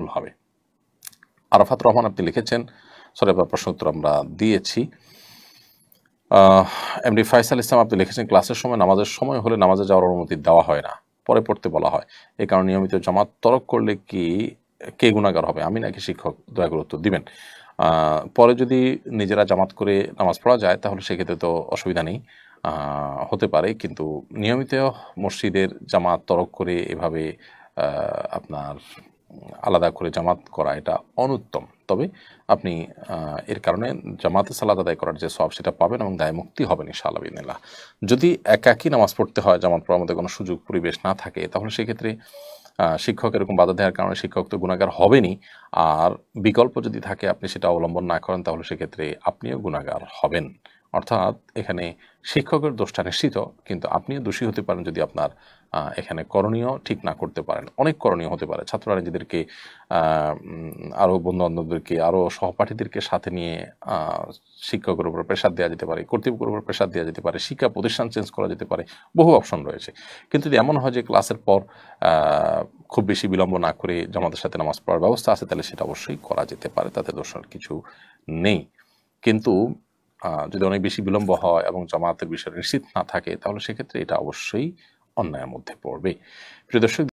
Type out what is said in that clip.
ভুল হবে। আরাফাত রহমান আপনি লিখেছেন, সরি আপনার প্রশ্ন উত্তর আমরা দিয়েছি। এমডি ফাইসাল ইসলাম আপনি লিখেছেন, ক্লাসের সময় নামাজের সময় হলে নামাজে যাওয়ার অনুমতি দেওয়া হয় না, পরে পড়তে বলা হয়, এই কারণে নিয়মিত জামাত তরক করলে কি কে গুনাহগার হবে, আমি নাকি শিক্ষক? দয়া করে উত্তর দিবেন। পরে যদি নিজেরা জামাত করে নামাজ পড়া যায় তাহলে সেক্ষেত্রে তো অসুবিধা নেই, হতে পারে, কিন্তু নিয়মিত মসজিদের জামাত তরক করে এভাবে আপনার আলাদা করে জামাত করা এটা অনুত্তম। তবে আপনি এর কারণে জামাতে সালাত আদায় করার যে সওয়াব সেটা পাবেন এবং দায় মুক্তি হবেন ইনশাআল্লাহ বিইذনিল্লাহ। যদি একাকী নামাজ পড়তে হয়, জামাত পড়ার মধ্যে কোনো সুযোগ পরিবেশ না থাকে, তাহলে সেক্ষেত্রে শিক্ষক এরকম বাধা দেওয়ার কারণে শিক্ষক তো গুনাহগার হবেনই, আর বিকল্প যদি থাকে আপনি সেটা অবলম্বন না করেন তাহলে সেক্ষেত্রে আপনিও গুনাহগার হবেন। অর্থাৎ এখানে শিক্ষকের দোষটা নিশ্চিত, কিন্তু আপনিও দোষী হতে পারেন যদি আপনার এখানে করণীয় ঠিক না করতে পারেন। অনেক করণীয় হতে পারে, ছাত্ররা নিজেদেরকে আরও বন্ধুবান্ধবদেরকে আরও সহপাঠীদেরকে সাথে নিয়ে শিক্ষকের উপর প্রেশার দেওয়া যেতে পারে, কর্তৃপক্ষের উপর প্রেশার দেওয়া যেতে পারে, শিক্ষা প্রতিষ্ঠান চেঞ্জ করা যেতে পারে, বহু অপশন রয়েছে। কিন্তু যদি এমন হয় যে ক্লাসের পর খুব বেশি বিলম্ব না করে জামাতের সাথে নামাজ পড়ার ব্যবস্থা আছে, তাহলে সেটা অবশ্যই করা যেতে পারে, তাতে দোষের কিছু নেই। কিন্তু যদি অনেক বেশি বিলম্ব হয় এবং জামাতের বিষয় নিশ্চিত না থাকে তাহলে সেক্ষেত্রে এটা অবশ্যই অন্যায়ের মধ্যে পড়বে। প্রিয় দর্শক,